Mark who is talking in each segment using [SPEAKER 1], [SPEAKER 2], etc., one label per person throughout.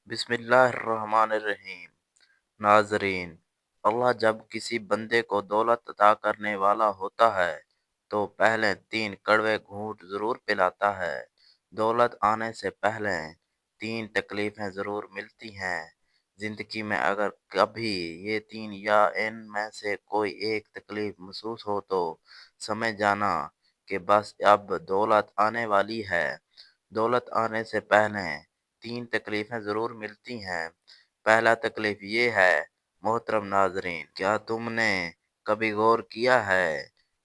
[SPEAKER 1] بسم اللہ الرحمن الرحیم۔ ناظرین، اللہ جب کسی بندے کو دولت عطا کرنے والا ہوتا ہے تو پہلے 3 کڑوے گھونٹ ضرور پلاتا ہے۔ دولت آنے سے پہلے 3 تکلیفیں ضرور ملتی ہیں۔ زندگی میں اگر کبھی یہ 3 یا ان میں سے کوئی ایک تکلیف محسوس ہو تو سمجھ جانا کہ بس اب دولت آنے والی ہے۔ دولت آنے سے پہلے 3 تکلیفیں ضرور ملتی ہیں۔ پہلا تکلیف یہ ہے، محترم ناظرین، کیا تم نے کبھی غور کیا ہے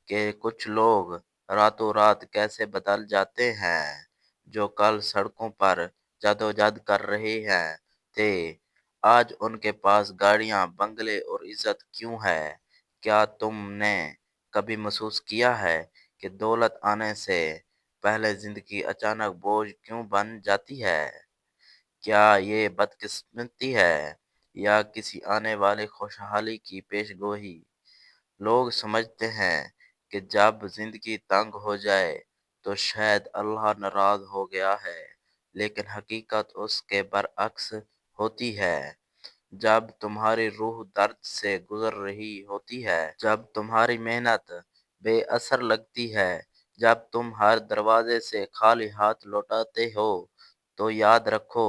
[SPEAKER 1] کہ کچھ لوگ راتوں رات کیسے بدل جاتے ہیں؟ جو کل سڑکوں پر جدوجہد کر رہے ہیں تھے، آج ان کے پاس گاڑیاں، بنگلے اور عزت کیوں ہے؟ کیا تم نے کبھی محسوس کیا ہے کہ دولت آنے سے پہلے زندگی اچانک بوجھ کیوں بن جاتی ہے؟ کیا یہ بدقسمتی ہے یا کسی آنے والی خوشحالی کی پیش گوئی؟ لوگ سمجھتے ہیں کہ جب زندگی تنگ ہو جائے تو شاید اللہ ناراض ہو گیا ہے، لیکن حقیقت اس کے برعکس ہوتی ہے۔ جب تمہاری روح درد سے گزر رہی ہوتی ہے، جب تمہاری محنت بے اثر لگتی ہے، جب تم ہر دروازے سے خالی ہاتھ لوٹاتے ہو، تو یاد رکھو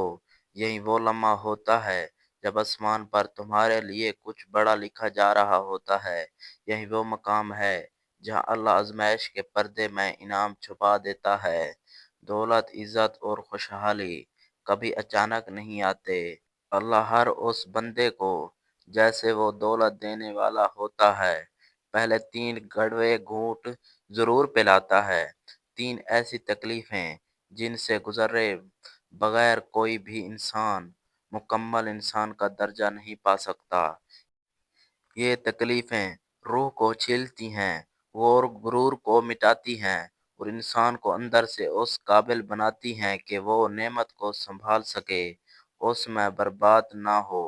[SPEAKER 1] یہی وہ لمحہ ہوتا ہے جب آسمان پر تمہارے لیے کچھ بڑا لکھا جا رہا ہوتا ہے۔ یہی وہ مقام ہے جہاں اللہ آزمائش کے پردے میں انعام چھپا دیتا ہے۔ دولت، عزت اور خوشحالی کبھی اچانک نہیں آتے۔ اللہ ہر اس بندے کو جیسے وہ دولت دینے والا ہوتا ہے، پہلے 3 کڑوے گھونٹ ضرور پلاتا ہے۔ 3 ایسی تکلیفیں جن سے گزرے بغیر کوئی بھی انسان مکمل انسان کا درجہ نہیں پا سکتا۔ یہ تکلیفیں روح کو چھیلتی ہیں، اور غرور کو مٹاتی ہیں، اور انسان کو اندر سے اس قابل بناتی ہیں کہ وہ نعمت کو سنبھال سکے، اس میں برباد نہ ہو۔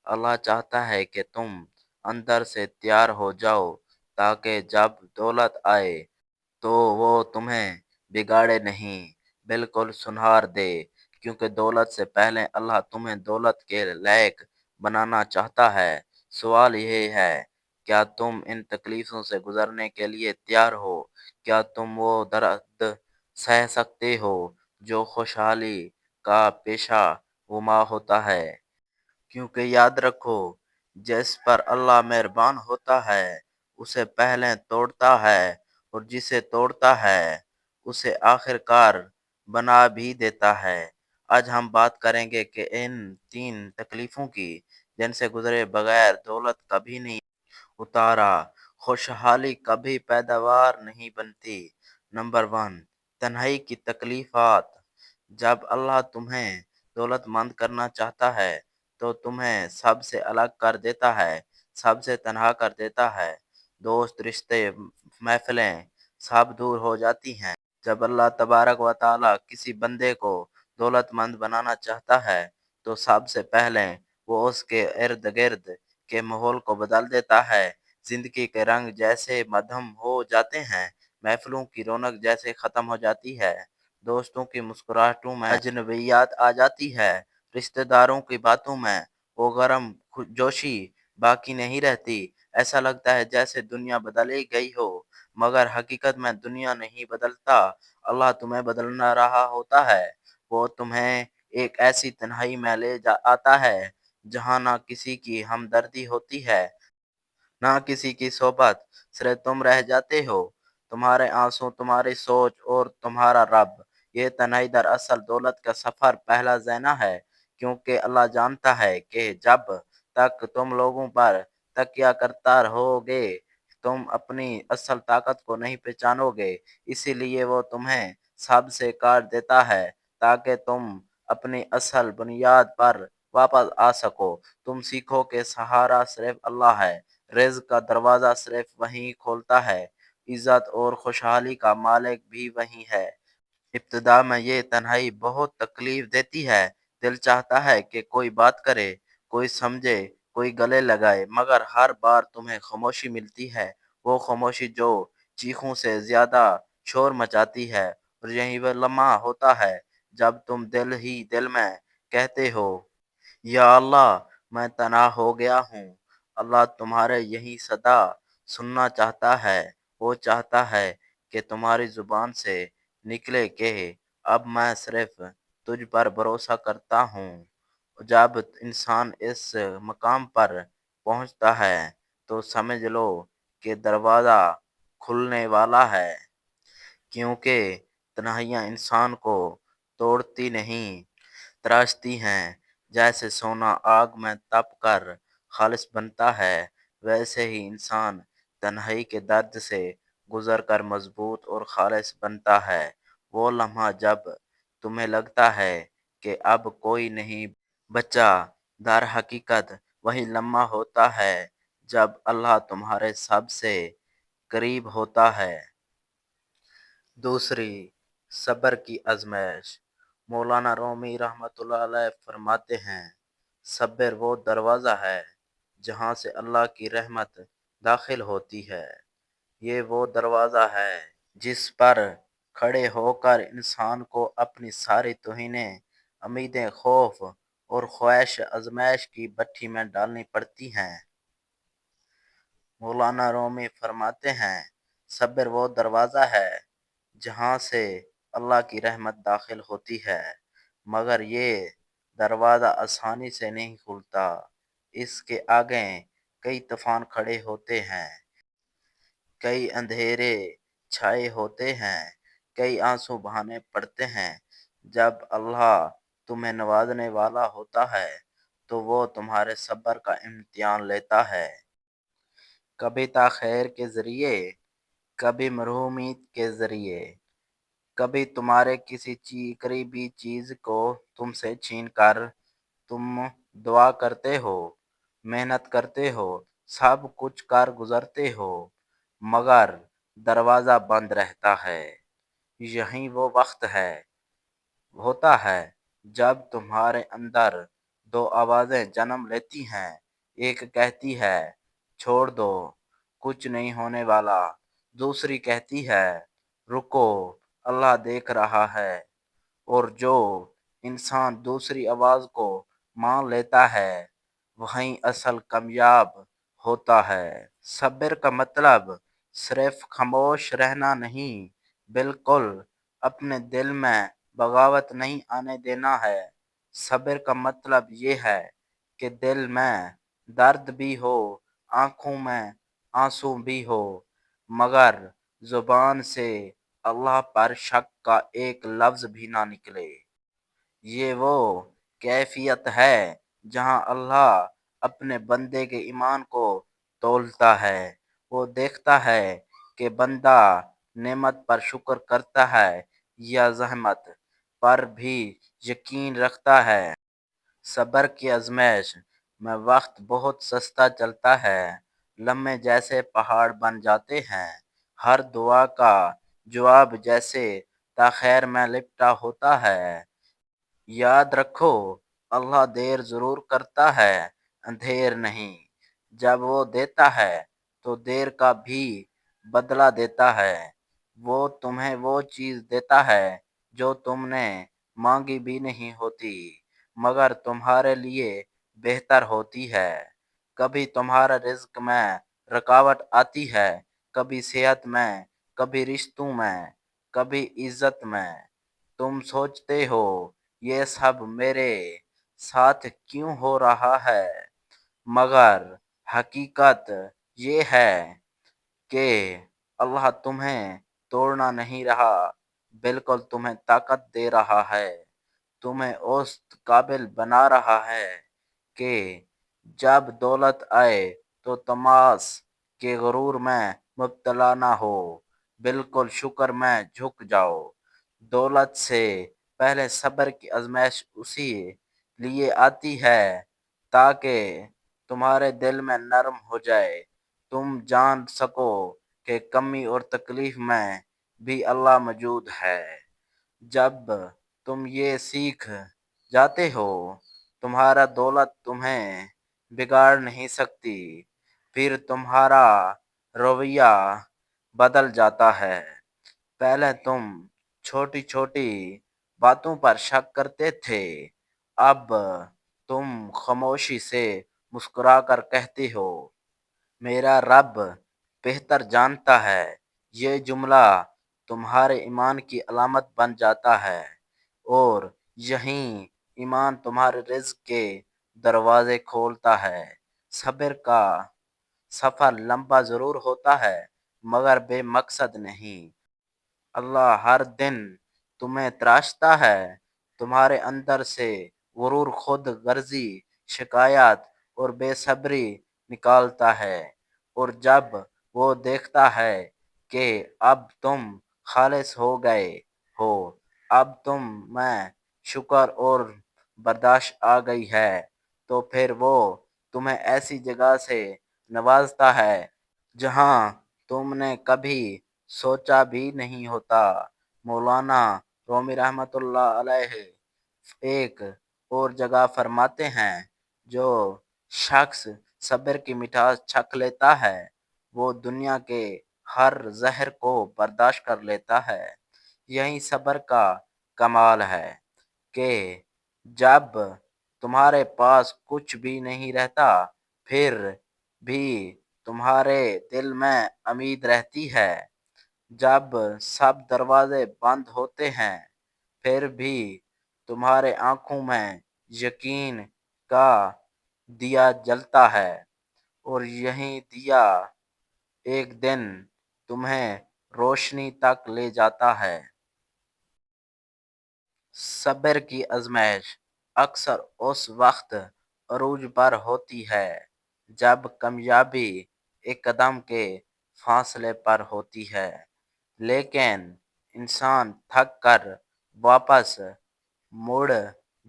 [SPEAKER 1] اللہ چاہتا ہے کہ تم اندر سے تیار ہو جاؤ تاکہ جب دولت آئے تو وہ تمہیں بگاڑے نہیں، بالکل سنوار دے، کیونکہ دولت سے پہلے اللہ تمہیں دولت کے لائق بنانا چاہتا ہے۔ سوال یہ ہے، کیا تم ان تکلیفوں سے گزرنے کے لیے تیار ہو؟ کیا تم وہ درد سہ سکتے ہو جو خوشحالی کا پیشہ گما ہوتا ہے؟ کیونکہ یاد رکھو، جس پر اللہ مہربان ہوتا ہے اسے پہلے توڑتا ہے، اور جسے توڑتا ہے اسے آخر کار بنا بھی دیتا ہے۔ آج ہم بات کریں گے کہ ان 3 تکلیفوں کی جن سے گزرے بغیر دولت کبھی نہیں اتارا، خوشحالی کبھی پیداوار نہیں بنتی۔ نمبر 1، تنہائی کی تکلیفات۔ جب اللہ تمہیں دولت مند کرنا چاہتا ہے تو تمہیں سب سے الگ کر دیتا ہے، سب سے تنہا کر دیتا ہے۔ دوست، رشتے، محفلیں سب دور ہو جاتی ہیں۔ جب اللہ تبارک و تعالیٰ کسی بندے کو دولت مند بنانا چاہتا ہے تو سب سے پہلے وہ اس کے ارد گرد کے ماحول کو بدل دیتا ہے۔ زندگی کے رنگ جیسے مدھم ہو جاتے ہیں، محفلوں کی رونق جیسے ختم ہو جاتی ہے، دوستوں کی مسکراہٹوں میں اجنبیات آ جاتی ہے، رشتہ داروں کی باتوں میں وہ گرم جوشی باقی نہیں رہتی۔ ایسا لگتا ہے جیسے دنیا بدل ہی گئی ہو، مگر حقیقت میں دنیا نہیں بدلتا، اللہ تمہیں بدلنا رہا ہوتا ہے۔ وہ تمہیں ایک ایسی تنہائی میں لے آتا ہے جہاں نہ کسی کی ہمدردی ہوتی ہے، نہ کسی کی صحبت، صرف تم رہ جاتے ہو، تمہارے آنسو، تمہاری سوچ اور تمہارا رب۔ یہ تنہائی دراصل دولت کا سفر پہلا زینہ ہے، کیونکہ اللہ جانتا ہے کہ جب تک تم لوگوں پر تکیہ کرتا رہو گے تم اپنی اصل طاقت کو نہیں پہچانو گے۔ اسی لیے وہ تمہیں سب سے کاٹ دیتا ہے تاکہ تم اپنی اصل بنیاد پر واپس آ سکو۔ تم سیکھو کہ سہارا صرف اللہ ہے، رزق کا دروازہ صرف وہی کھولتا ہے، عزت اور خوشحالی کا مالک بھی وہی ہے۔ ابتدا میں یہ تنہائی بہت تکلیف دیتی ہے، دل چاہتا ہے کہ کوئی بات کرے، کوئی سمجھے، کوئی گلے لگائے، مگر ہر بار تمہیں خاموشی ملتی ہے، وہ خاموشی جو چیخوں سے زیادہ شور مچاتی ہے۔ اور یہی وہ لمحہ ہوتا ہے جب تم دل ہی دل میں کہتے ہو، یا اللہ میں تنہا ہو گیا ہوں، اللہ تمہارے یہی صدا سننا چاہتا ہے، وہ چاہتا ہے کہ تمہاری زبان سے نکلے کہ اب میں صرف تجھ پر بھروسہ کرتا ہوں۔ جب انسان اس مقام پر پہنچتا ہے تو سمجھ لو کہ دروازہ کھلنے والا ہے، کیونکہ تنہائیاں انسان کو توڑتی نہیں، تراشتی ہیں۔ جیسے سونا آگ میں تپ کر خالص بنتا ہے، ویسے ہی انسان تنہائی کے درد سے گزر کر مضبوط اور خالص بنتا ہے۔ وہ لمحہ جب تمہیں لگتا ہے کہ اب کوئی نہیں بچا، در حقیقت وہی لمحہ ہوتا ہے جب اللہ تمہارے سب سے قریب ہوتا ہے۔ دوسری، صبر کی آزمائش۔ مولانا رومی رحمۃ اللہ علیہ فرماتے ہیں، صبر وہ دروازہ ہے جہاں سے اللہ کی رحمت داخل ہوتی ہے۔ یہ وہ دروازہ ہے جس پر کھڑے ہو کر انسان کو اپنی ساری توہینیں، امیدیں، خوف اور خواہش آزمائش کی بھٹی میں ڈالنی پڑتی ہیں۔ مولانا رومی فرماتے ہیں، صبر وہ دروازہ ہے جہاں سے اللہ کی رحمت داخل ہوتی ہے، مگر یہ دروازہ آسانی سے نہیں کھلتا۔ اس کے آگے کئی طوفان کھڑے ہوتے ہیں، کئی اندھیرے چھائے ہوتے ہیں، کئی آنسو بہانے پڑتے ہیں۔ جب اللہ تمہیں نوازنے والا ہوتا ہے تو وہ تمہارے صبر کا امتحان لیتا ہے، کبھی تاخیر کے ذریعے، کبھی محرومیت کے ذریعے، کبھی تمہارے کسی قریبی چیز کو تم سے چھین کر۔ تم دعا کرتے ہو، محنت کرتے ہو، سب کچھ کر گزرتے ہو، مگر دروازہ بند رہتا ہے۔ یہی وہ وقت ہوتا ہے جب تمہارے اندر دو آوازیں جنم لیتی ہیں، ایک کہتی ہے چھوڑ دو، کچھ نہیں ہونے والا، دوسری کہتی ہے رکو، اللہ دیکھ رہا ہے۔ اور جو انسان دوسری آواز کو مان لیتا ہے وہیں اصل کامیاب ہوتا ہے۔ صبر کا مطلب صرف خاموش رہنا نہیں، بالکل اپنے دل میں بغاوت نہیں آنے دینا ہے۔ صبر کا مطلب یہ ہے کہ دل میں درد بھی ہو، آنکھوں میں آنسو بھی ہو، مگر زبان سے اللہ پر شک کا ایک لفظ بھی نہ نکلے۔ یہ وہ کیفیت ہے جہاں اللہ اپنے بندے کے ایمان کو تولتا ہے۔ وہ دیکھتا ہے کہ بندہ نعمت پر شکر کرتا ہے یا زحمت پر بھی یقین رکھتا ہے۔ صبر کی آزمائش میں وقت بہت سستا چلتا ہے، لمحے جیسے پہاڑ بن جاتے ہیں، ہر دعا کا جواب جیسے تاخیر میں لپٹا ہوتا ہے۔ یاد رکھو، اللہ دیر ضرور کرتا ہے، اندھیر نہیں۔ جب وہ دیتا ہے تو دیر کا بھی بدلہ دیتا ہے۔ وہ تمہیں وہ چیز دیتا ہے جو تم نے مانگی بھی نہیں ہوتی، مگر تمہارے لیے بہتر ہوتی ہے۔ کبھی تمہارا رزق میں رکاوٹ آتی ہے، کبھی صحت میں، کبھی رشتوں میں، کبھی عزت میں۔ تم سوچتے ہو یہ سب میرے ساتھ کیوں ہو رہا ہے، مگر حقیقت یہ ہے کہ اللہ تمہیں توڑنا نہیں رہا، بلکہ تمہیں طاقت دے رہا ہے، تمہیں اس قابل بنا رہا ہے کہ جب دولت آئے تو تماس کے غرور میں مبتلا نہ ہو، بالکل شکر میں جھک جاؤ۔ دولت سے پہلے صبر کی آزمائش اسی لیے آتی ہے تاکہ تمہارے دل میں نرم ہو جائے، تم جان سکو کہ کمی اور تکلیف میں بھی اللہ موجود ہے۔ جب تم یہ سیکھ جاتے ہو تمہارا دولت تمہیں بگاڑ نہیں سکتی، پھر تمہارا رویہ بدل جاتا ہے۔ پہلے تم چھوٹی چھوٹی باتوں پر شک کرتے تھے، اب تم خاموشی سے مسکرا کر کہتے ہو میرا رب بہتر جانتا ہے۔ یہ جملہ تمہارے ایمان کی علامت بن جاتا ہے اور یہیں ایمان تمہارے رزق کے دروازے کھولتا ہے۔ صبر کا سفر لمبا ضرور ہوتا ہے مگر بے مقصد نہیں۔ اللہ ہر دن تمہیں تراشتا ہے، تمہارے اندر سے غرور، خود غرضی، شکایات اور بے صبری نکالتا ہے، اور جب وہ دیکھتا ہے کہ اب تم خالص ہو گئے ہو، اب تم میں شکر اور برداشت آ گئی ہے، تو پھر وہ تمہیں ایسی جگہ سے نوازتا ہے جہاں تم نے کبھی سوچا بھی نہیں ہوتا۔ مولانا رومی رحمۃ اللہ علیہ ایک اور جگہ فرماتے ہیں، جو شخص صبر کی مٹھاس چکھ لیتا ہے وہ دنیا کے ہر زہر کو برداشت کر لیتا ہے۔ یہی صبر کا کمال ہے کہ جب تمہارے پاس کچھ بھی نہیں رہتا پھر بھی تمہارے دل میں امید رہتی ہے، جب سب دروازے بند ہوتے ہیں پھر بھی تمہارے آنکھوں میں یقین کا دیا جلتا ہے، اور یہی دیا ایک دن تمہیں روشنی تک لے جاتا ہے۔ صبر کی آزمائش اکثر اس وقت عروج پر ہوتی ہے جب کامیابی ایک قدم کے فاصلے پر ہوتی ہے، لیکن انسان تھک کر واپس مڑ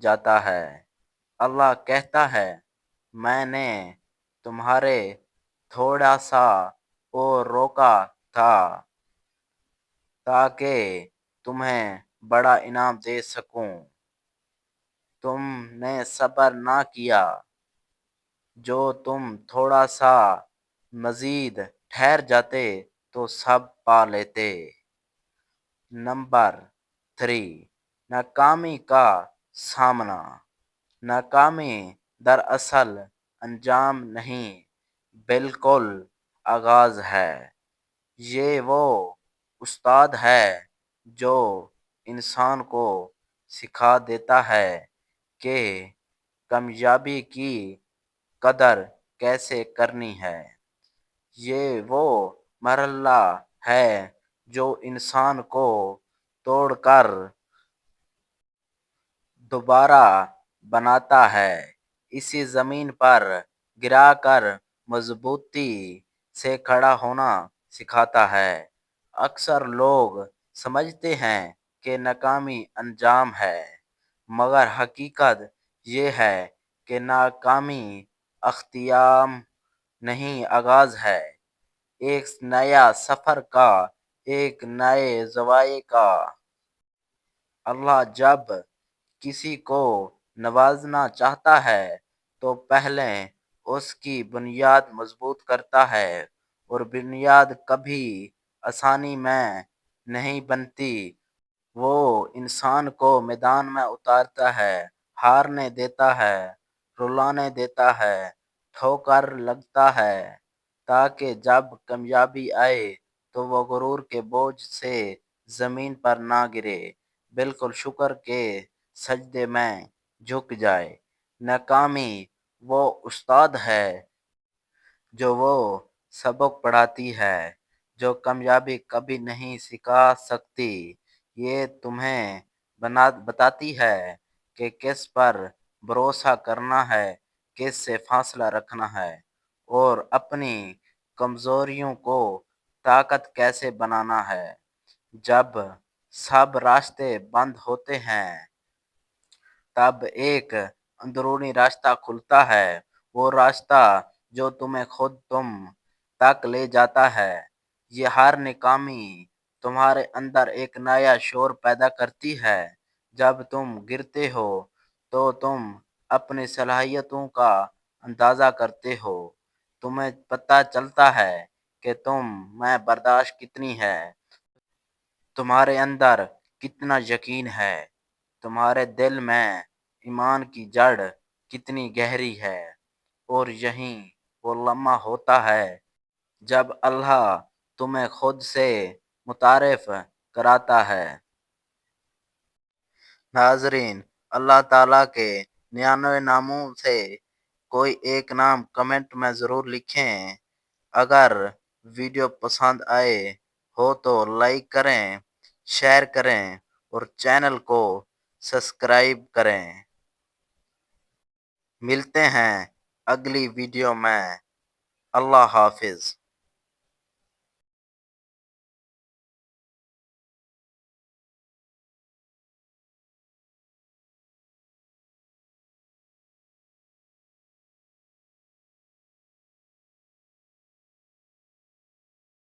[SPEAKER 1] جاتا ہے۔ اللہ کہتا ہے میں نے تمہارے تھوڑا سا اور روکا تھا تاکہ تمہیں بڑا انعام دے سکوں۔ تم نے صبر نہ کیا، جو تم تھوڑا سا مزید ٹھہر جاتے تو سب پا لیتے۔ نمبر 3، ناکامی کا سامنا۔ ناکامی دراصل انجام نہیں بلکہ آغاز ہے۔ یہ وہ استاد ہے جو انسان کو سکھا دیتا ہے کہ کامیابی کی قدر کیسے کرنی ہے۔ یہ وہ مرحلہ ہے جو انسان کو توڑ کر دوبارہ بناتا ہے، اسی زمین پر گرا کر مضبوطی سے کھڑا ہونا سکھاتا ہے۔ اکثر لوگ سمجھتے ہیں کہ ناکامی انجام ہے، مگر حقیقت یہ ہے کہ ناکامی اختتام نہیں، آغاز ہے، ایک نیا سفر کا، ایک نئے زاویے کا۔ اللہ جب کسی کو نوازنا چاہتا ہے تو پہلے اس کی بنیاد مضبوط کرتا ہے، اور بنیاد کبھی آسانی میں نہیں بنتی۔ وہ انسان کو میدان میں اتارتا ہے، ہارنے دیتا ہے، رلانے دیتا ہے، ٹھوکر لگتا ہے، تاکہ جب کامیابی آئے تو وہ غرور کے بوجھ سے زمین پر نہ گرے بلکہ شکر کے سجدے میں جھک جائے۔ ناکامی وہ استاد ہے جو وہ سبق پڑھاتی ہے جو کامیابی کبھی نہیں سکھا سکتی۔ یہ تمہیں بتاتی ہے کہ کس پر بھروسہ کرنا ہے، کس سے فاصلہ رکھنا ہے، اور اپنی کمزوریوں کو طاقت کیسے بنانا ہے۔ جب سب راستے بند ہوتے ہیں تب ایک اندرونی راستہ کھلتا ہے، وہ راستہ جو تمہیں خود تم تک لے جاتا ہے۔ یہ ہر ناکامی تمہارے اندر ایک نیا شعور پیدا کرتی ہے۔ جب تم گرتے ہو تو تم اپنی صلاحیتوں کا اندازہ کرتے ہو، تمہیں پتہ چلتا ہے کہ تم میں برداشت کتنی ہے، تمہارے اندر کتنا یقین ہے، تمہارے دل میں ایمان کی جڑ کتنی گہری ہے، اور یہیں وہ لمحہ ہوتا ہے جب اللہ تمہیں خود سے متعارف کراتا ہے۔ ناظرین، اللہ تعالیٰ کے 99 ناموں سے کوئی ایک نام کمنٹ میں ضرور لکھیں۔ اگر ویڈیو پسند آئے ہو تو لائک کریں، شیئر کریں اور چینل کو سبسکرائب کریں۔ ملتے ہیں اگلی ویڈیو میں۔ اللہ حافظ۔